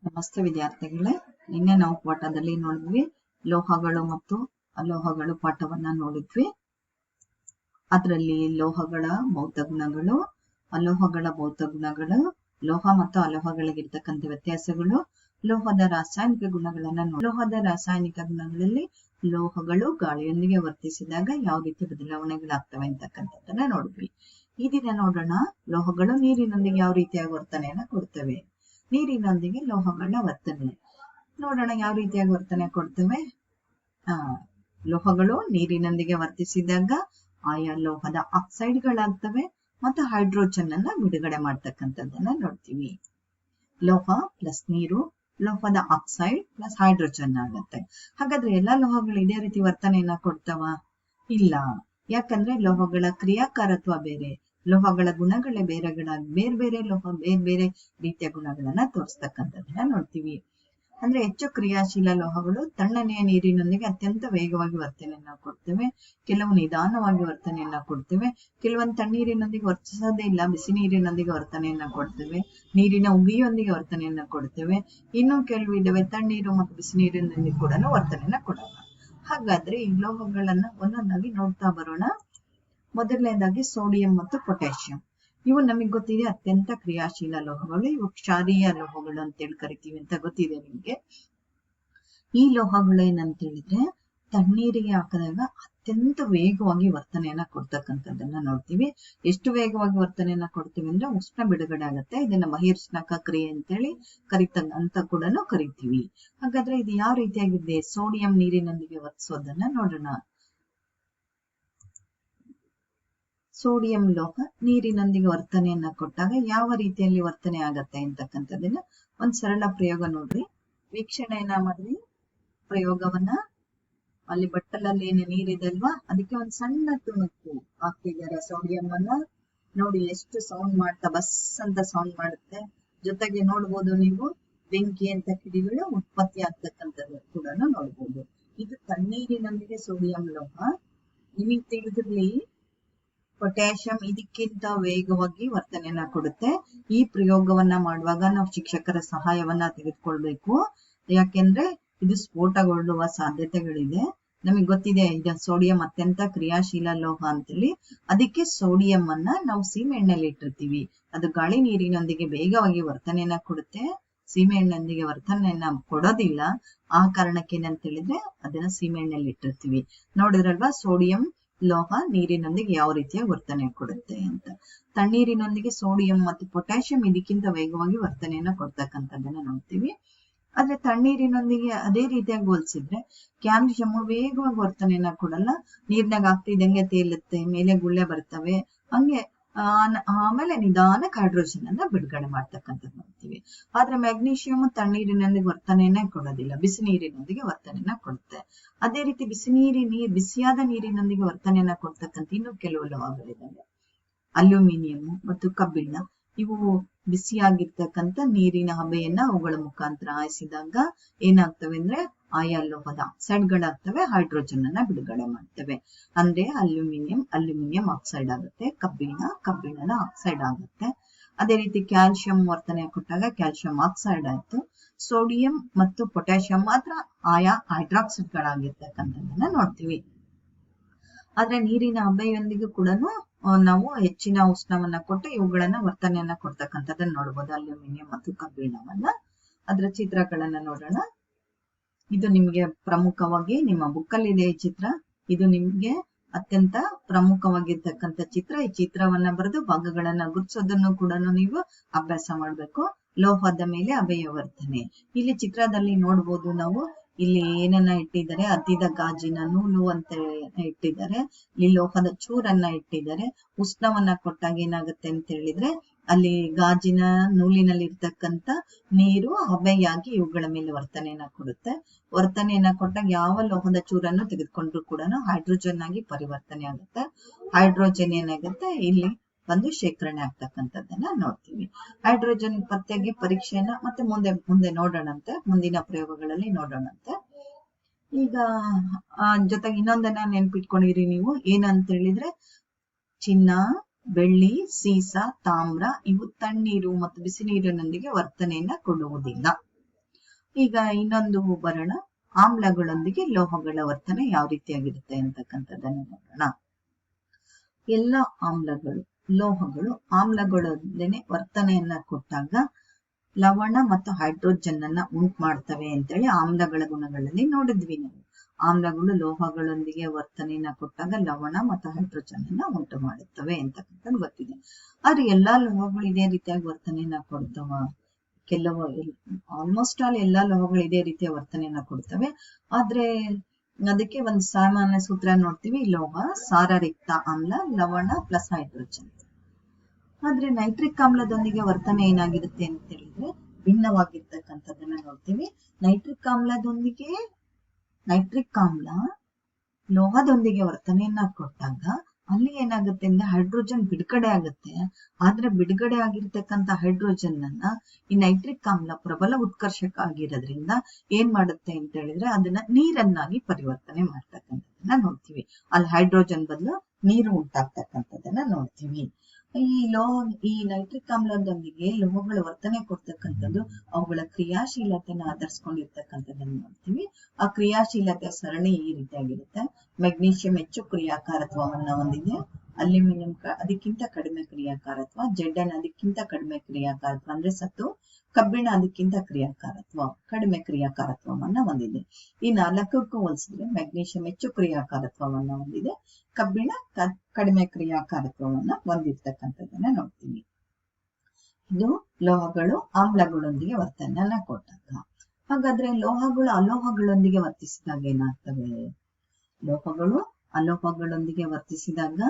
ನಮಸ್ತೆ ವಿದ್ಯಾರ್ಥಿಗಳೇ, ನಿನ್ನೆ ನಾವು ಪಾಠದಲ್ಲಿ ನೋಡಿದ್ವಿ ಲೋಹಗಳು ಮತ್ತು ಅಲೋಹಗಳು ಪಾಠವನ್ನ ನೋಡಿದ್ವಿ. ಅದರಲ್ಲಿ ಲೋಹಗಳ ಭೌತ ಗುಣಗಳು, ಅಲೋಹಗಳ ಭೌತ ಗುಣಗಳು, ಲೋಹ ಮತ್ತು ಅಲೋಹಗಳಿಗಿರ್ತಕ್ಕಂಥ ವ್ಯತ್ಯಾಸಗಳು, ಲೋಹದ ರಾಸಾಯನಿಕ ಗುಣಗಳನ್ನ ಲೋಹದ ರಾಸಾಯನಿಕ ಗುಣಗಳಲ್ಲಿ ಲೋಹಗಳು ಗಾಳಿಯೊಂದಿಗೆ ವರ್ತಿಸಿದಾಗ ಯಾವ ರೀತಿ ಬದಲಾವಣೆಗಳಾಗ್ತವೆ ಅಂತಕ್ಕಂಥದ್ದನ್ನ ನೋಡಿದ್ವಿ. ಈ ದಿನ ನೋಡೋಣ ಲೋಹಗಳು ನೀರಿನೊಂದಿಗೆ ಯಾವ ರೀತಿಯಾಗಿ ವರ್ತನೆಯನ್ನ ಕೊಡ್ತವೆ. ನೀರಿನೊಂದಿಗೆ ಲೋಹಗಳ ವರ್ತನೆ ನೋಡೋಣ ಯಾವ ರೀತಿಯಾಗಿ ವರ್ತನೆ ಕೊಡ್ತವೆ. ಲೋಹಗಳು ನೀರಿನೊಂದಿಗೆ ವರ್ತಿಸಿದಾಗ ಆಯಾ ಲೋಹದ ಆಕ್ಸೈಡ್ಗಳಾಗ್ತವೆ ಮತ್ತು ಹೈಡ್ರೋಜನ್ ಅನ್ನ ಬಿಡುಗಡೆ ಮಾಡ್ತಕ್ಕಂಥದ್ದನ್ನ ನೋಡ್ತೀವಿ. ಲೋಹ ಪ್ಲಸ್ ನೀರು ಲೋಹದ ಆಕ್ಸೈಡ್ ಪ್ಲಸ್ ಹೈಡ್ರೋಜನ್ ಆಗುತ್ತೆ. ಹಾಗಾದ್ರೆ ಎಲ್ಲಾ ಲೋಹಗಳು ಇದೇ ರೀತಿ ವರ್ತನೆಯನ್ನ ಕೊಡ್ತಾವ? ಇಲ್ಲ. ಯಾಕಂದ್ರೆ ಲೋಹಗಳ ಕ್ರಿಯಾಕಾರತ್ವ ಬೇರೆ, ಲೋಹಗಳ ಗುಣಗಳೇ ಬೇರೆ ಬೇರೆ ಲೋಹ ಬೇರೆ ರೀತಿಯ ಗುಣಗಳನ್ನ ತೋರಿಸ್ತಕ್ಕಂಥದ್ದನ್ನ ನೋಡ್ತೀವಿ. ಅಂದ್ರೆ ಹೆಚ್ಚು ಕ್ರಿಯಾಶೀಲ ಲೋಹಗಳು ತಣ್ಣನೆಯ ನೀರಿನೊಂದಿಗೆ ಅತ್ಯಂತ ವೇಗವಾಗಿ ವರ್ತನೆಯನ್ನ ಕೊಡ್ತೇವೆ, ಕೆಲವು ನಿಧಾನವಾಗಿ ವರ್ತನೆಯನ್ನ ಕೊಡ್ತೇವೆ, ಕೆಲವೊಂದು ತಣ್ಣೀರಿನೊಂದಿಗೆ ವರ್ತಿಸೋದೇ ಇಲ್ಲ, ಬಿಸಿ ನೀರಿನೊಂದಿಗೆ ವರ್ತನೆಯನ್ನ ಕೊಡ್ತೇವೆ, ನೀರಿನ ಉಗಿಯೊಂದಿಗೆ ವರ್ತನೆಯನ್ನ ಕೊಡ್ತೇವೆ, ಇನ್ನೂ ಕೆಲವು ಇದಾವೆ ತಣ್ಣೀರು ಮತ್ತು ಬಿಸಿ ನೀರಿನೊಂದಿಗೆ ಕೂಡ ವರ್ತನೆಯನ್ನ ಕೊಡಲ್ಲ. ಹಾಗಾದ್ರೆ ಈ ಲೋಹಗಳನ್ನ ಒಂದೊಂದಾಗಿ ನೋಡ್ತಾ ಬರೋಣ. ಮೊದಲನೇದಾಗಿ ಸೋಡಿಯಂ ಮತ್ತು ಪೊಟ್ಯಾಷಿಯಂ. ಇವು ನಮಗೆ ಗೊತ್ತಿದೆ ಅತ್ಯಂತ ಕ್ರಿಯಾಶೀಲ ಲೋಹಗಳು, ಇವು ಕ್ಷಾರೀಯ ಲೋಹಗಳು ಅಂತೇಳಿ ಕರಿತೀವಿ ಅಂತ ಗೊತ್ತಿದೆ ನಿಮ್ಗೆ. ಈ ಲೋಹಗಳು ಏನಂತ ಹೇಳಿದ್ರೆ ತಣ್ಣೀರಿಗೆ ಹಾಕಿದಾಗ ಅತ್ಯಂತ ವೇಗವಾಗಿ ವರ್ತನೆಯನ್ನ ಕೊಡ್ತಕ್ಕಂಥದ್ದನ್ನ ನೋಡ್ತೀವಿ. ಎಷ್ಟು ವೇಗವಾಗಿ ವರ್ತನೆಯನ್ನ ಕೊಡ್ತೀವಿ ಅಂದ್ರೆ ಉಷ್ಣ ಬಿಡುಗಡೆ ಆಗುತ್ತೆ. ಇದನ್ನ ಬಹಿರ್ಷ್ಣಕ ಕ್ರಿಯೆ ಅಂತೇಳಿ ಅಂತ ಕೂಡ ಕರಿತೀವಿ. ಹಾಗಾದ್ರೆ ಇದು ಯಾವ ರೀತಿಯಾಗಿದೆ? ಸೋಡಿಯಂ ನೀರಿನೊಂದಿಗೆ ವರ್ತಿಸೋದನ್ನ ನೋಡೋಣ. ಸೋಡಿಯಂ ಲೋಹ ನೀರಿನೊಂದಿಗೆ ವರ್ತನೆಯನ್ನ ಕೊಟ್ಟಾಗ ಯಾವ ರೀತಿಯಲ್ಲಿ ವರ್ತನೆ ಆಗತ್ತೆ ಅಂತಕ್ಕಂಥದ್ದನ್ನ ಒಂದ್ ಸರಳ ಪ್ರಯೋಗ ನೋಡ್ರಿ. ವೀಕ್ಷಣೆಯನ್ನ ಮಾಡ್ರಿ. ಪ್ರಯೋಗವನ್ನ ಅಲ್ಲಿ ಬಟ್ಟಲಲ್ಲಿ ಏನು ನೀರಿದೆ ಅಲ್ವಾ, ಅದಕ್ಕೆ ಒಂದ್ ಸಣ್ಣ ತುಣುಕು ಹಾಕ್ತಿದ್ದಾರೆ ಸೋಡಿಯಂ ಅನ್ನ. ನೋಡಿ ಎಷ್ಟು ಸೌಂಡ್ ಮಾಡ್ತಾ ಬಸ್ ಅಂತ ಸೌಂಡ್ ಮಾಡುತ್ತೆ. ಜೊತೆಗೆ ನೋಡ್ಬೋದು ನೀವು ಬೆಂಕಿ ಅಂತ ಕಿಡಿಗಳು ಉತ್ಪತ್ತಿ ಆಗ್ತಕ್ಕಂಥದ್ದು ಕೂಡ ನೋಡ್ಬೋದು. ಇದು ತಣ್ಣೀರಿನೊಂದಿಗೆ ಸೋಡಿಯಂ ಲೋಹ. ನಿಮಗೆ ತಿಳಿದಿರ್ಲಿ ಪೊಟ್ಯಾಷಿಯಂ ಇದಕ್ಕಿಂತ ವೇಗವಾಗಿ ವರ್ತನೆಯನ್ನ ಕೊಡುತ್ತೆ. ಈ ಪ್ರಯೋಗವನ್ನ ಮಾಡುವಾಗ ನಾವು ಶಿಕ್ಷಕರ ಸಹಾಯವನ್ನ ತೆಗೆದುಕೊಳ್ಬೇಕು. ಯಾಕೆಂದ್ರೆ ಇದು ಸ್ಫೋಟಗೊಳ್ಳುವ ಸಾಧ್ಯತೆಗಳಿದೆ. ನಮಗೆ ಗೊತ್ತಿದೆ ಇದು ಸೋಡಿಯಂ ಅತ್ಯಂತ ಕ್ರಿಯಾಶೀಲ ಲೋಹ ಅಂತೇಳಿ. ಅದಕ್ಕೆ ಸೋಡಿಯಂ ಅನ್ನ ನಾವು ಸೀಮೆ ಎಣ್ಣೆಯಲ್ಲಿ ಇಟ್ಟಿರ್ತೀವಿ. ಅದು ಗಾಳಿ ನೀರಿನೊಂದಿಗೆ ವೇಗವಾಗಿ ವರ್ತನೆಯನ್ನ ಕೊಡುತ್ತೆ, ಸೀಮೆ ಎಣ್ಣೆಯೊಂದಿಗೆ ವರ್ತನೆಯನ್ನ ಕೊಡೋದಿಲ್ಲ. ಆ ಕಾರಣಕ್ಕೆ ಏನಂತ ಹೇಳಿದ್ರೆ ಅದನ್ನ ಸೀಮೆ ಎಣ್ಣೆಯಲ್ಲಿ ಇಟ್ಟಿರ್ತೀವಿ. ನೋಡಿದ್ರಲ್ವಾ ಸೋಡಿಯಂ ಲೋಹ ನೀರಿನೊಂದಿಗೆ ಯಾವ ರೀತಿಯ ವರ್ತನೆ ಕೊಡುತ್ತೆ ಅಂತ. ತಣ್ಣೀರಿನೊಂದಿಗೆ ಸೋಡಿಯಂ ಮತ್ತು ಪೊಟ್ಯಾಷಿಯಂ ಇದಕ್ಕಿಂತ ವೇಗವಾಗಿ ವರ್ತನೆಯನ್ನ ಕೊಡ್ತಕ್ಕಂಥದ್ದನ್ನ ನೋಡ್ತೀವಿ. ಆದ್ರೆ ತಣ್ಣೀರಿನೊಂದಿಗೆ ಅದೇ ರೀತಿಯಾಗಿ ಹೋಲಿಸಿದ್ರೆ ಕ್ಯಾಲ್ಸಿಯಂ ವೇಗವಾಗಿ ವರ್ತನೆಯನ್ನ ಕೊಡಲ್ಲ. ನೀರ್ನಾಗ ಹಾಕ್ತಿದ್ದಂಗೆ ತೇಲುತ್ತೆ, ಮೇಲೆ ಗುಳ್ಳೆ ಬರ್ತವೆ, ಹಂಗೆ ಆಮೇಲೆ ನಿಧಾನಕ್ಕೆ ಹೈಡ್ರೋಜನ್ ಅನ್ನ ಬಿಡುಗಡೆ ಮಾಡ್ತಕ್ಕಂಥದ್ದು ನೋಡ್ತೀವಿ. ಆದ್ರೆ ಮ್ಯಾಗ್ನೀಷಿಯಂ ತಣ್ಣೀರಿನೊಂದಿಗೆ ವರ್ತನೆಯನ್ನೇ ಕೊಡೋದಿಲ್ಲ, ಬಿಸಿ ನೀರಿನೊಂದಿಗೆ ವರ್ತನೆಯನ್ನ ಕೊಡುತ್ತೆ. ಅದೇ ರೀತಿ ಬಿಸಿಯಾದ ನೀರಿನೊಂದಿಗೆ ವರ್ತನೆಯನ್ನ ಕೊಡ್ತಕ್ಕಂಥ ಇನ್ನು ಕೆಲವು ಲೋಹಗಳಿದ್ದಾವೆ. ಅಲ್ಯೂಮಿನಿಯಂ ಮತ್ತು ಕಬ್ಬಿಣ. ಇವು ಬಿಸಿಯಾಗಿರ್ತಕ್ಕಂಥ ನೀರಿನ ಹಬೆಯನ್ನ ಅವುಗಳ ಮುಖಾಂತರ ಹಾಯಿಸಿದಾಗ ಏನಾಗ್ತವೆ ಅಂದ್ರೆ ಆಯಾ ಲೋಹದ ಆಕ್ಸೈಡ್ಗಳಾಗ್ತವೆ, ಹೈಡ್ರೋಜನ್ ಅನ್ನ ಬಿಡುಗಡೆ ಮಾಡ್ತವೆ. ಅಂದ್ರೆ ಅಲ್ಯೂಮಿನಿಯಂ ಆಕ್ಸೈಡ್ ಆಗುತ್ತೆ, ಕಬ್ಬಿಣದ ಆಕ್ಸೈಡ್ ಆಗುತ್ತೆ. ಅದೇ ರೀತಿ ಕ್ಯಾಲ್ಸಿಯಂ ವರ್ತನೆ ಕೊಟ್ಟಾಗ ಕ್ಯಾಲ್ಸಿಯಂ ಆಕ್ಸೈಡ್ ಆಯ್ತು. ಸೋಡಿಯಂ ಮತ್ತು ಪೊಟ್ಯಾಷಿಯಂ ಮಾತ್ರ ಆಯಾ ಹೈಡ್ರಾಕ್ಸೈಡ್ಗಳಾಗಿರ್ತಕ್ಕಂಥದ್ದನ್ನ ನೋಡ್ತೀವಿ. ಆದ್ರೆ ನೀರಿನ ಹಬೆಯೊಂದಿಗೂ ಕೂಡ ನಾವು ಹೆಚ್ಚಿನ ಉಷ್ಣವನ್ನ ಕೊಟ್ಟು ಇವುಗಳನ್ನ ವರ್ತನೆಯನ್ನ ಕೊಡ್ತಕ್ಕಂಥದ್ದನ್ನ ನೋಡ್ಬೋದು, ಅಲ್ಯೂಮಿನಿಯಂ ಮತ್ತು ಕಬ್ಬಿಣವನ್ನ. ಅದರ ಚಿತ್ರಗಳನ್ನ ನೋಡೋಣ. ಇದು ನಿಮ್ಗೆ ಪ್ರಮುಖವಾಗಿ ನಿಮ್ಮ ಬುಕ್ಕಲ್ಲಿದೆ ಈ ಚಿತ್ರ. ಇದು ನಿಮ್ಗೆ ಅತ್ಯಂತ ಪ್ರಮುಖವಾಗಿರ್ತಕ್ಕಂಥ ಚಿತ್ರ. ಈ ಚಿತ್ರವನ್ನ ಬರೆದು ಭಾಗಗಳನ್ನ ಗುರುತಿಸೋದನ್ನು ಕೂಡ ನೀವು ಅಭ್ಯಾಸ ಮಾಡ್ಬೇಕು. ಲೋಹದ ಮೇಲೆ ಹಬೆಯ ವರ್ತನೆ. ಇಲ್ಲಿ ಚಿತ್ರದಲ್ಲಿ ನೋಡ್ಬೋದು ನಾವು, ಇಲ್ಲಿ ಏನನ್ನ ಇಟ್ಟಿದ್ದಾರೆ, ಅದ್ದಿದ ಗಾಜಿನ ನೂಲು ಅಂತ ಇಟ್ಟಿದ್ದಾರೆ. ಇಲ್ಲಿ ಲೋಹದ ಚೂರನ್ನ ಇಟ್ಟಿದ್ದಾರೆ. ಉಷ್ಣವನ್ನ ಕೊಟ್ಟಾಗ ಏನಾಗುತ್ತೆ ಅಂತ ಹೇಳಿದ್ರೆ ಅಲ್ಲಿ ಗಾಜಿನ ನೂಲಿನಲ್ಲಿ ಇರ್ತಕ್ಕಂಥ ನೀರು ಹಬೆಯಾಗಿ ಇವುಗಳ ಮೇಲೆ ವರ್ತನೆಯನ್ನ ಕೊಡುತ್ತೆ. ವರ್ತನೆಯನ್ನ ಕೊಟ್ಟಾಗ ಯಾವ ಲೋಹದ ಚೂರನ್ನು ತೆಗೆದುಕೊಂಡ್ರು ಕೂಡ ಹೈಡ್ರೋಜನ್ ಆಗಿ ಪರಿವರ್ತನೆ ಆಗುತ್ತೆ. ಹೈಡ್ರೋಜನ್ ಏನಾಗುತ್ತೆ ಇಲ್ಲಿ ಬಂದು ಶೇಖರಣೆ ಆಗ್ತಕ್ಕಂಥದ್ದನ್ನ ನೋಡ್ತೀವಿ. ಹೈಡ್ರೋಜನ್ ಪತ್ತೆಗೆ ಪರೀಕ್ಷೆಯನ್ನ ಮತ್ತೆ ಮುಂದೆ ನೋಡೋಣಂತೆ, ಮುಂದಿನ ಪ್ರಯೋಗಗಳಲ್ಲಿ ನೋಡೋಣಂತೆ. ಈಗ ಜೊತೆಗೆ ಇನ್ನೊಂದನ್ನ ನೆನ್ಪಿಟ್ಕೊಂಡಿರಿ ನೀವು, ಏನಂತ ಹೇಳಿದ್ರೆ ಚಿನ್ನ, ಬೆಳ್ಳಿ, ಸೀಸ, ತಾಮ್ರ ಇವು ತಣ್ಣೀರು ಮತ್ತು ಬಿಸಿ ನೀರಿನೊಂದಿಗೆ ವರ್ತನೆಯನ್ನ ಕೊಡುವುದಿಲ್ಲ. ಈಗ ಇನ್ನೊಂದು ಬರೋಣ, ಆಮ್ಲಗಳೊಂದಿಗೆ ಲೋಹಗಳ ವರ್ತನೆ ಯಾವ ರೀತಿಯಾಗಿರುತ್ತೆ ಅಂತಕ್ಕಂಥದ್ದನ್ನು ನೋಡೋಣ. ಎಲ್ಲ ಆಮ್ಲಗಳು, ಲೋಹಗಳು ಆಮ್ಲಗಳೊಂದಿಗೆ ವರ್ತನೆಯನ್ನ ಕೊಟ್ಟಾಗ ಲವಣ ಮತ್ತು ಹೈಡ್ರೋಜನ್ ಅನ್ನ ಉಂಟು ಮಾಡ್ತವೆ ಅಂತೇಳಿ ಆಮ್ಲಗಳ ಗುಣಗಳಲ್ಲಿ ನೋಡಿದ್ವಿ ನಾವು. ಆಮ್ಲಗಳು ಲೋಹಗಳೊಂದಿಗೆ ವರ್ತನೆಯನ್ನ ಕೊಟ್ಟಾಗ ಲವಣ ಮತ್ತು ಹೈಡ್ರೋಜನ್ ಅನ್ನ ಉಂಟು ಮಾಡುತ್ತವೆ ಅಂತಕ್ಕಂಥದ್ದು ಗೊತ್ತಿದೆ. ಆದ್ರೆ ಎಲ್ಲಾ ಲೋಹಗಳು ಇದೇ ರೀತಿಯಾಗಿ ವರ್ತನೆಯನ್ನ ಕೊಡ್ತವ? ಕೆಲವು ಆಲ್ಮೋಸ್ಟ್ ಆಲ್ ಎಲ್ಲಾ ಲೋಹಗಳು ಇದೇ ರೀತಿಯ ವರ್ತನೆಯನ್ನ ಕೊಡ್ತವೆ. ಆದ್ರೆ ಅದಕ್ಕೆ ಒಂದು ಸಾಮಾನ್ಯ ಸೂತ್ರ ನೋಡ್ತೀವಿ, ಲೋಹ ಸಾರರಿಕ್ತ ಆಮ್ಲ ಲವಣ ಪ್ಲಸ್ ಹೈಡ್ರೋಜನ್. ಆದ್ರೆ ನೈಟ್ರಿಕ್ ಆಮ್ಲದೊಂದಿಗೆ ವರ್ತನೆ ಏನಾಗಿರುತ್ತೆ ಅಂತ ಹೇಳಿದ್ರೆ ಭಿನ್ನವಾಗಿರ್ತಕ್ಕಂಥದ್ದನ್ನ ನೋಡ್ತೀವಿ. ನೈಟ್ರಿಕ್ ಆಮ್ಲ ಲೋಹದೊಂದಿಗೆ ವರ್ತನೆಯನ್ನ ಕೊಟ್ಟಾಗ ಅಲ್ಲಿ ಏನಾಗುತ್ತೆ ಅಂದ್ರೆ ಹೈಡ್ರೋಜನ್ ಬಿಡುಗಡೆ ಆಗುತ್ತೆ. ಆದ್ರೆ ಬಿಡುಗಡೆ ಆಗಿರ್ತಕ್ಕಂಥ ಹೈಡ್ರೋಜನ್ ಅನ್ನ ಈ ನೈಟ್ರಿಕ್ ಆಮ್ಲ ಪ್ರಬಲ ಉತ್ಕರ್ಷಕ ಆಗಿರೋದ್ರಿಂದ ಏನ್ ಮಾಡುತ್ತೆ ಅಂತ ಹೇಳಿದ್ರೆ ಅದನ್ನ ನೀರನ್ನಾಗಿ ಪರಿವರ್ತನೆ ಮಾಡ್ತಕ್ಕಂಥದ್ದನ್ನ ನೋಡ್ತೀವಿ. ಅಲ್ಲಿ ಹೈಡ್ರೋಜನ್ ಬದಲು ನೀರು ಉಂಟಾಗ್ತಕ್ಕಂಥದ್ದನ್ನ ನೋಡ್ತೀವಿ. ಈ ನೈಟ್ರಿಕ್ ಆಮ್ಲದೊಂದಿಗೆ ಲೋಹಗಳ ವರ್ತನೆ ಕೊಡ್ತಕ್ಕಂಥದ್ದು ಅವುಗಳ ಕ್ರಿಯಾಶೀಲತೆನ ಆಧರಿಸ್ಕೊಂಡಿರ್ತಕ್ಕಂಥದ್ದನ್ನು ನೋಡ್ತೀವಿ. ಆ ಕ್ರಿಯಾಶೀಲತೆ ಸರಣಿ ಈ ರೀತಿಯಾಗಿರುತ್ತೆ. ಮೆಗ್ನೀಷಿಯಂ ಹೆಚ್ಚು ಕ್ರಿಯಾಕಾರತ್ವವನ್ನ ಹೊಂದಿದೆ, ಅಲ್ಯೂಮಿನಿಯಂ ಅದಕ್ಕಿಂತ ಕಡಿಮೆ ಕ್ರಿಯಾಕಾರತ್ವ, Zn ಅದಕ್ಕಿಂತ ಕಡಿಮೆ ಕ್ರಿಯಾಕಾರತ್ವ ಅಂದ್ರೆ ಸತ್ತು, ಕಬ್ಬಿಣ ಅದಕ್ಕಿಂತ ಕಡಿಮೆ ಕ್ರಿಯಾಕಾರತ್ವವನ್ನ ಹೊಂದಿದೆ. ಈ ನಾಲ್ಕಕ್ಕೂ ಹೋಲಿಸಿದ್ರೆ ಮೆಗ್ನೀಷಿಯಂ ಹೆಚ್ಚು ಕ್ರಿಯಾಕಾರತ್ವವನ್ನ ಹೊಂದಿದೆ, ಕಬ್ಬಿಣ ಕಡಿಮೆ ಕ್ರಿಯಾಕಾರತ್ವವನ್ನ ಹೊಂದಿರ್ತಕ್ಕಂಥದ್ದನ್ನ ನೋಡ್ತೀವಿ. ಇದು ಲೋಹಗಳು ಆಮ್ಲಗಳೊಂದಿಗೆ ವರ್ತನೆಯನ್ನ ಕೊಟ್ಟಾಗ. ಹಾಗಾದ್ರೆ ಲೋಹಗಳು ಅಲೋಹಗಳೊಂದಿಗೆ ವರ್ತಿಸಿದಾಗ ಏನಾಗ್ತವೆ? ಲೋಹಗಳು ಅಲೋಹಗಳೊಂದಿಗೆ ವರ್ತಿಸಿದಾಗ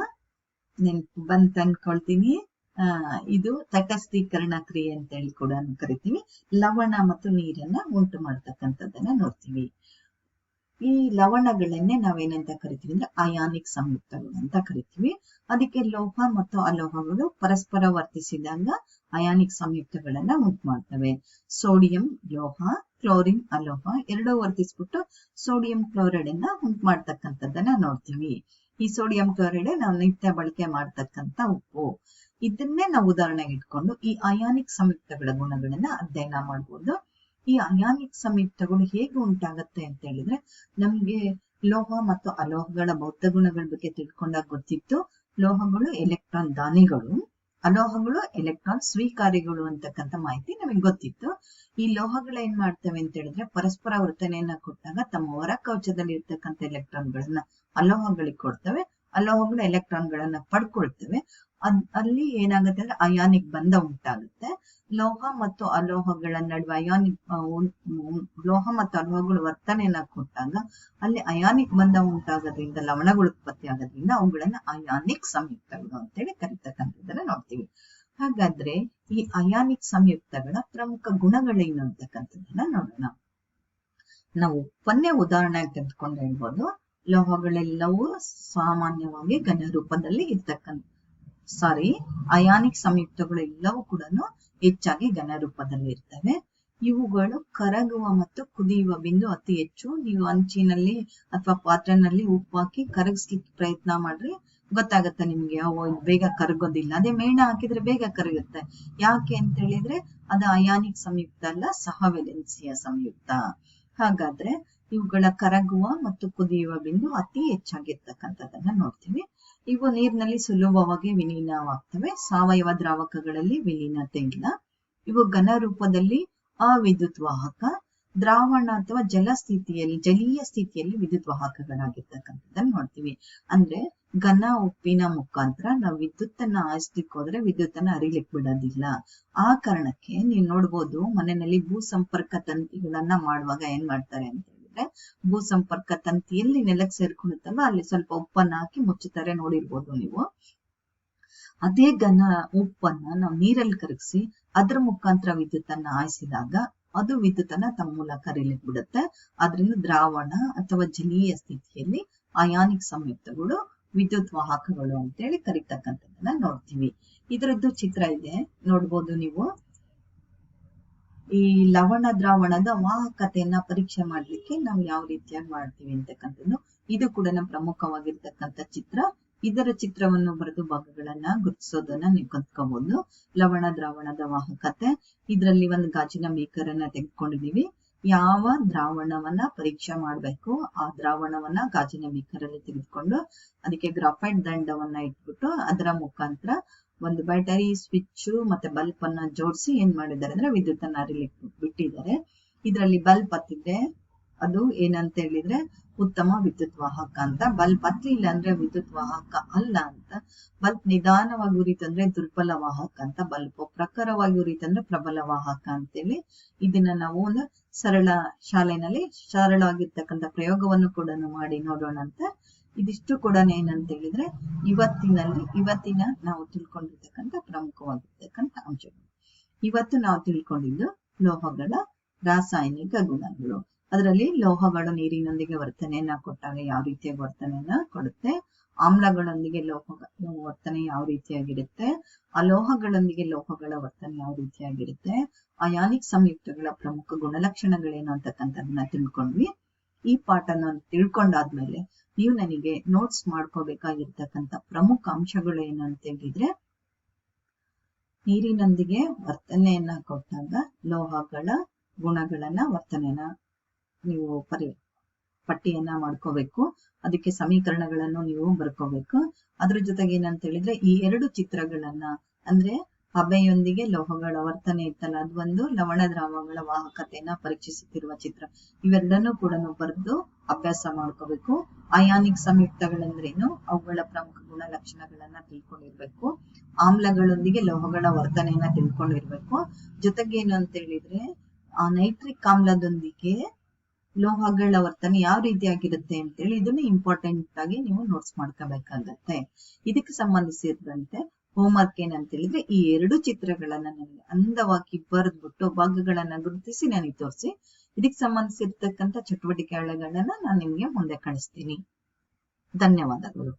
ನೆನ್ಪು ಬಂತ ಅನ್ಕೊಳ್ತೀನಿ. ಇದು ತಟಸ್ಥೀಕರಣ ಕ್ರಿಯೆ ಅಂತ ಹೇಳಿ ಕೂಡ ಕರಿತೀವಿ. ಲವಣ ಮತ್ತು ನೀರನ್ನ ಉಂಟು ಮಾಡ್ತಕ್ಕಂಥದ್ದನ್ನ ನೋಡ್ತೀವಿ. ಈ ಲವಣಗಳನ್ನೇ ನಾವೇನಂತ ಕರಿತೀವಿ ಅಂದ್ರೆ ಅಯಾನಿಕ್ ಸಂಯುಕ್ತಗಳು ಅಂತ ಕರಿತೀವಿ. ಅದಕ್ಕೆ ಲೋಹ ಮತ್ತು ಅಲೋಹಗಳು ಪರಸ್ಪರ ವರ್ತಿಸಿದಾಗ ಅಯಾನಿಕ್ ಸಂಯುಕ್ತಗಳನ್ನ ಉಂಟು ಮಾಡ್ತವೆ. ಸೋಡಿಯಂ ಲೋಹ, ಕ್ಲೋರಿನ್ ಅಲೋಹ ಎರಡೂ ವರ್ತಿಸ್ಬಿಟ್ಟು ಸೋಡಿಯಂ ಕ್ಲೋರೈಡ್ ಅನ್ನ ಉಂಟು ಮಾಡ್ತಕ್ಕಂಥದ್ದನ್ನ ನೋಡ್ತೀವಿ. ಈ ಸೋಡಿಯಂ ಕ್ಲೋರೈಡ್ ನಾವು ನಿತ್ಯ ಬಳಕೆ ಮಾಡ್ತಕ್ಕಂಥ ಉಪ್ಪು. ಇದನ್ನೇ ನಾವು ಉದಾಹರಣೆಗೆ ಇಟ್ಕೊಂಡು ಈ ಅಯಾನಿಕ್ ಸಂಯುಕ್ತಗಳ ಗುಣಗಳನ್ನ ಅಧ್ಯಯನ ಮಾಡ್ಬೋದು. ಈ ಅಯಾನಿಕ್ ಸಂಯುಕ್ತಗಳು ಹೇಗೆ ಉಂಟಾಗತ್ತೆ ಅಂತ ಹೇಳಿದ್ರೆ, ನಮ್ಗೆ ಲೋಹ ಮತ್ತು ಅಲೋಹಗಳ ಭೌತ ಗುಣಗಳ ಬಗ್ಗೆ ತಿಳ್ಕೊಂಡಾಗ ಗೊತ್ತಿತ್ತು. ಲೋಹಗಳು ಎಲೆಕ್ಟ್ರಾನ್ ದಾನಿಗಳು, ಅಲೋಹಗಳು ಎಲೆಕ್ಟ್ರಾನ್ ಸ್ವೀಕಾರಿಗಳು ಅಂತಕ್ಕಂಥ ಮಾಹಿತಿ ನಮಗೆ ಗೊತ್ತಿತ್ತು. ಈ ಲೋಹಗಳು ಏನ್ ಮಾಡ್ತವೆ ಅಂತ ಹೇಳಿದ್ರೆ ಪರಸ್ಪರ ವರ್ತನೆಯನ್ನ ಕೊಟ್ಟಾಗ ತಮ್ಮ ಹೊರ ಕವಚದಲ್ಲಿ ಇರ್ತಕ್ಕಂಥ ಎಲೆಕ್ಟ್ರಾನ್ಗಳನ್ನ ಅಲೋಹಗಳಿಗೆ ಕೊಡ್ತವೆ, ಅಲೋಹಗಳು ಎಲೆಕ್ಟ್ರಾನ್ಗಳನ್ನ ಪಡ್ಕೊಳ್ತವೆ. ಅಲ್ಲಿ ಏನಾಗುತ್ತೆ ಅಂದ್ರೆ ಅಯಾನಿಕ್ ಬಂಧ ಉಂಟಾಗುತ್ತೆ. ಲೋಹ ಮತ್ತು ಅಲೋಹಗಳ ನಡುವೆ ಲೋಹ ಮತ್ತು ಅಲೋಹಗಳು ವರ್ತನೆಯನ್ನ ಕೊಟ್ಟಾಗ ಅಲ್ಲಿ ಅಯಾನಿಕ್ ಬಂಧ ಉಂಟಾಗೋದ್ರಿಂದ ಲವಣಗಳು ಉತ್ಪತ್ತಿ ಆಗೋದ್ರಿಂದ ಅವುಗಳನ್ನ ಅಯಾನಿಕ್ ಸಂಯುಕ್ತಗಳು ಅಂತೇಳಿ ಕರಿತಕ್ಕಂಥದ್ದನ್ನ ನೋಡ್ತೀವಿ. ಹಾಗಾದ್ರೆ ಈ ಅಯಾನಿಕ್ ಸಂಯುಕ್ತಗಳ ಪ್ರಮುಖ ಗುಣಗಳೇನು ಅಂತಕ್ಕಂಥದ್ದನ್ನ ನೋಡೋಣ. ನಾವು ಉಪ್ಪನ್ನೇ ಉದಾಹರಣೆ ತೆಗೆದುಕೊಂಡು ಹೇಳ್ಬೋದು. ಲೋಹಗಳೆಲ್ಲವೂ ಸಾಮಾನ್ಯವಾಗಿ ಘನ ರೂಪದಲ್ಲಿ ಅಯಾನಿಕ್ ಸಂಯುಕ್ತಗಳು ಎಲ್ಲವೂ ಕೂಡ ಹೆಚ್ಚಾಗಿ ಘನ ರೂಪದಲ್ಲಿ ಇರ್ತವೆ. ಇವುಗಳು ಕರಗುವ ಮತ್ತು ಕುದಿಯುವ ಬಿಂದು ಅತಿ ಹೆಚ್ಚು. ನೀವು ಹಂಚಿನಲ್ಲಿ ಅಥವಾ ಪಾತ್ರೆನಲ್ಲಿ ಉಪ್ಪು ಹಾಕಿ ಕರಗಿಸ್ಲಿಕ್ಕೆ ಪ್ರಯತ್ನ ಮಾಡ್ರಿ, ಗೊತ್ತಾಗತ್ತೆ ನಿಮ್ಗೆ ಬೇಗ ಕರಗೋದಿಲ್ಲ. ಅದೇ ಮೇಣ ಹಾಕಿದ್ರೆ ಬೇಗ ಕರಗುತ್ತೆ. ಯಾಕೆ ಅಂತ ಹೇಳಿದ್ರೆ ಅದು ಅಯಾನಿಕ್ ಸಂಯುಕ್ತ ಅಲ್ಲ, ಸಹವೆಲೆನ್ಸಿಯ ಸಂಯುಕ್ತ. ಹಾಗಾದ್ರೆ ಇವುಗಳ ಕರಗುವ ಮತ್ತು ಕುದಿಯುವ ಬಿಂದು ಅತಿ ಹೆಚ್ಚಾಗಿರ್ತಕ್ಕಂಥದ್ದನ್ನ ನೋಡ್ತೀವಿ. ಇವು ನೀರಿನಲ್ಲಿ ಸುಲಭವಾಗಿ ವಿಲೀನವಾಗ್ತವೆ. ಸಾವಯವ ದ್ರಾವಕಗಳಲ್ಲಿ ವಿಲೀನತೆ ಇಲ್ಲ. ಇವು ಘನ ರೂಪದಲ್ಲಿ ಅವಿದ್ಯುತ್ ವಾಹಕ, ದ್ರಾವಣ ಅಥವಾ ಜಲೀಯ ಸ್ಥಿತಿಯಲ್ಲಿ ವಿದ್ಯುತ್ ವಾಹಕಗಳಾಗಿರ್ತಕ್ಕಂಥದ್ದನ್ನ ನೋಡ್ತೀವಿ. ಅಂದ್ರೆ ಘನ ಉಪ್ಪಿನ ಮುಖಾಂತರ ನಾವು ವಿದ್ಯುತ್ತನ್ನ ಹಾಯಿಸ್ಲಿಕ್ಕೆ ಹೋದ್ರೆ ವಿದ್ಯುತ್ತನ್ನ ಹರಿಲಿಕ್ಕೆ ಬಿಡೋದಿಲ್ಲ. ಆ ಕಾರಣಕ್ಕೆ ನೀವು ನೋಡ್ಬೋದು ಮನೆಯಲ್ಲಿ ಭೂ ಸಂಪರ್ಕ ತಂತಿಗಳನ್ನ ಮಾಡುವಾಗ ಏನ್ ಮಾಡ್ತಾರೆ ಅಂತ ಹೇಳಿದ್ರೆ, ಭೂ ಸಂಪರ್ಕ ತಂತಿಯಲ್ಲಿ ನೆಲಕ್ಕೆ ಸೇರ್ಕೊಳ್ಳುತ್ತಲ್ಲ ಅಲ್ಲಿ ಸ್ವಲ್ಪ ಉಪ್ಪನ್ನ ಹಾಕಿ ಮುಚ್ಚುತ್ತಾರೆ, ನೋಡಿರ್ಬೋದು ನೀವು. ಅದೇ ಘನ ಉಪ್ಪನ್ನ ನಾವು ನೀರಲ್ಲಿ ಕರಗಿಸಿ ಅದ್ರ ಮುಖಾಂತರ ವಿದ್ಯುತ್ತನ್ನ ಹಾಯಿಸಿದಾಗ ಅದು ವಿದ್ಯುತ್ತನ್ನ ತಮ್ಮ ಮೂಲಕ ಹರಿಲಿಕ್ಕೆ ಬಿಡುತ್ತೆ. ಆದ್ರಿಂದ ದ್ರಾವಣ ಅಥವಾ ಜಲೀಯ ಸ್ಥಿತಿಯಲ್ಲಿ ಅಯಾನಿಕ್ ಸಂಯುಕ್ತಗಳು ವಿದ್ಯುತ್ ವಾಹಕಗಳು ಅಂತೇಳಿ ಕರಿತಕ್ಕಂಥದ್ದನ್ನ ನೋಡ್ತೀವಿ. ಇದರದ್ದು ಚಿತ್ರ ಇದೆ, ನೋಡ್ಬೋದು ನೀವು. ಈ ಲವಣ ದ್ರಾವಣದ ವಾಹಕತೆಯನ್ನ ಪರೀಕ್ಷೆ ಮಾಡ್ಲಿಕ್ಕೆ ನಾವು ಯಾವ ರೀತಿಯಾಗಿ ಮಾಡ್ತೀವಿ ಅಂತಕ್ಕಂಥದ್ದು ಇದು ಕೂಡ ಪ್ರಮುಖವಾಗಿರ್ತಕ್ಕಂಥ ಚಿತ್ರ. ಇದರ ಚಿತ್ರವನ್ನು ಬರೆದು ಭಾಗಗಳನ್ನ ಗುರುತಿಸೋದನ್ನ ನೀವು ಕಲ್ತ್ಕೋಬಹುದು. ಲವಣ ದ್ರಾವಣದ ವಾಹಕತೆ, ಇದರಲ್ಲಿ ಒಂದು ಗಾಜಿನ ಬೀಕರ್ ಅನ್ನ ತೆಗೆದುಕೊಂಡಿದೀವಿ. ಯಾವ ದ್ರಾವಣವನ್ನ ಪರೀಕ್ಷೆ ಮಾಡಬೇಕು, ಆ ದ್ರಾವಣವನ್ನ ಗಾಜಿನ ಬೀಕರಲ್ಲಿ ತೆಗೆದುಕೊಂಡು ಅದಕ್ಕೆ ಗ್ರಾಫೈಟ್ ದಂಡವನ್ನ ಇಟ್ಬಿಟ್ಟು ಅದರ ಮುಖಾಂತರ ಒಂದು ಬ್ಯಾಟರಿ, ಸ್ವಿಚ್ ಮತ್ತೆ ಬಲ್ಬ್ ಅನ್ನ ಜೋಡಿಸಿ ಏನ್ ಮಾಡಿದ್ದಾರೆ ಅಂದ್ರೆ ವಿದ್ಯುತ್ ಅನ್ನ ಬಿಟ್ಟಿದ್ದಾರೆ. ಇದರಲ್ಲಿ ಬಲ್ಬ್ ಹತ್ತಿದ್ರೆ ಅದು ಏನಂತ ಹೇಳಿದ್ರೆ ಉತ್ತಮ ವಿದ್ಯುತ್ ವಾಹಕ ಅಂತ, ಬಲ್ಬ್ ಹತ್ತಲಿಲ್ಲ ಅಂದ್ರೆ ವಿದ್ಯುತ್ ವಾಹಕ ಅಲ್ಲ ಅಂತ, ಬಲ್ಬ್ ನಿಧಾನವಾಗಿ ಉರಿತಂದ್ರೆ ದುರ್ಬಲ ವಾಹಕ ಅಂತ, ಬಲ್ಬ್ ಪ್ರಖರವಾಗಿ ಉರಿತಂದ್ರೆ ಪ್ರಬಲ ವಾಹಕ ಅಂತೇಳಿ ಇದನ್ನ ನಾವು ಒಂದು ಸರಳ ಶಾಲೆನಲ್ಲಿ ಸರಳವಾಗಿರ್ತಕ್ಕಂಥ ಪ್ರಯೋಗವನ್ನು ಕೂಡ ಮಾಡಿ ನೋಡೋಣ ಅಂತ. ಇದಿಷ್ಟು ಕೂಡ ಏನಂತ ಹೇಳಿದ್ರೆ ಇವತ್ತಿನ ನಾವು ತಿಳ್ಕೊಂಡಿರ್ತಕ್ಕಂಥ ಪ್ರಮುಖವಾಗಿರ್ತಕ್ಕಂಥ ಅಂಶಗಳು. ಇವತ್ತು ನಾವು ತಿಳ್ಕೊಂಡಿದ್ದು ಲೋಹಗಳ ರಾಸಾಯನಿಕ ಗುಣಗಳು. ಅದರಲ್ಲಿ ಲೋಹಗಳು ನೀರಿನೊಂದಿಗೆ ವರ್ತನೆಯನ್ನ ಕೊಟ್ಟಾಗ ಯಾವ ರೀತಿಯಾಗಿ ವರ್ತನೆಯನ್ನ ಕೊಡುತ್ತೆ, ಆಮ್ಲಗಳೊಂದಿಗೆ ಲೋಹಗಳ ವರ್ತನೆ ಯಾವ ರೀತಿಯಾಗಿರುತ್ತೆ, ಅಲೋಹಗಳೊಂದಿಗೆ ಲೋಹಗಳ ವರ್ತನೆ ಯಾವ ರೀತಿಯಾಗಿರುತ್ತೆ, ಅಯಾನಿಕ್ ಸಂಯುಕ್ತಗಳ ಪ್ರಮುಖ ಗುಣಲಕ್ಷಣಗಳೇನು ಅಂತಕ್ಕಂಥದನ್ನ ತಿಳ್ಕೊಂಡ್ವಿ. ಈ ಪಾಠನ ತಿಳ್ಕೊಂಡಾದ್ಮೇಲೆ ನೀವು ನನಗೆ ನೋಟ್ಸ್ ಮಾಡ್ಕೋಬೇಕಾಗಿರ್ತಕ್ಕಂಥ ಪ್ರಮುಖ ಅಂಶಗಳು ಏನು ಅಂತ ಹೇಳಿದ್ರೆ, ನೀರಿನೊಂದಿಗೆ ವರ್ತನೆಯನ್ನ ಕೊಟ್ಟಾಗ ಲೋಹಗಳ ಗುಣಗಳನ್ನ ವರ್ತನೆಯನ್ನ ನೀವು ಪಟ್ಟಿಯನ್ನ ಮಾಡ್ಕೋಬೇಕು. ಅದಕ್ಕೆ ಸಮೀಕರಣಗಳನ್ನು ನೀವು ಬರ್ಕೋಬೇಕು. ಅದ್ರ ಜೊತೆಗೆ ಏನಂತ ಹೇಳಿದ್ರೆ ಈ ಎರಡು ಚಿತ್ರಗಳನ್ನ ಅಂದ್ರೆ ಹಬೆಯೊಂದಿಗೆ ಲೋಹಗಳ ವರ್ತನೆ ಇತ್ತಲ್ಲ, ಅದು ಒಂದು ಲವಣ ದ್ರಾವಣಗಳ ವಾಹಕತೆಯನ್ನ ಪರೀಕ್ಷಿಸುತ್ತಿರುವ ಚಿತ್ರ. ಇವೆರಡನ್ನೂ ಕೂಡ ಬರೆದು ಅಭ್ಯಾಸ ಮಾಡ್ಕೋಬೇಕು. ಅಯಾನಿಕ್ ಸಂಯುಕ್ತಗಳಂದ್ರೇನು, ಅವುಗಳ ಪ್ರಮುಖ ಗುಣಲಕ್ಷಣಗಳನ್ನ ತಿಳ್ಕೊಂಡಿರ್ಬೇಕು. ಆಮ್ಲಗಳೊಂದಿಗೆ ಲೋಹಗಳ ವರ್ತನೆಯನ್ನ ತಿಳ್ಕೊಂಡಿರ್ಬೇಕು. ಜೊತೆಗೆ ಏನು ಅಂತ ಹೇಳಿದ್ರೆ ಆ ನೈಟ್ರಿಕ್ ಆಮ್ಲದೊಂದಿಗೆ ಲೋಹಗಳ ವರ್ತನೆ ಯಾವ ರೀತಿಯಾಗಿರುತ್ತೆ ಅಂತೇಳಿ ಇದನ್ನ ಇಂಪಾರ್ಟೆಂಟ್ ಆಗಿ ನೀವು ನೋಟ್ಸ್ ಮಾಡ್ಕೋಬೇಕಾಗತ್ತೆ. ಇದಕ್ಕೆ ಸಂಬಂಧಿಸಿದಂತೆ ಹೋಮ್ವರ್ಕ್ ಏನಂತ ಹೇಳಿದ್ರೆ ಈ ಎರಡು ಚಿತ್ರಗಳನ್ನ ನನಗೆ ಅಂದವಾಗಿ ಬರೆದ್ಬಿಟ್ಟು ಭಾಗಗಳನ್ನ ಗುರುತಿಸಿ ನನಗೆ ತೋರಿಸಿ. ಇದಕ್ಕೆ ಸಂಬಂಧಿಸಿರ್ತಕ್ಕಂಥ ಚಟುವಟಿಕೆಗಳನ್ನ ನಾನು ನಿಮ್ಗೆ ಮುಂದೆ ಕಳಿಸ್ತೀನಿ. ಧನ್ಯವಾದಗಳು.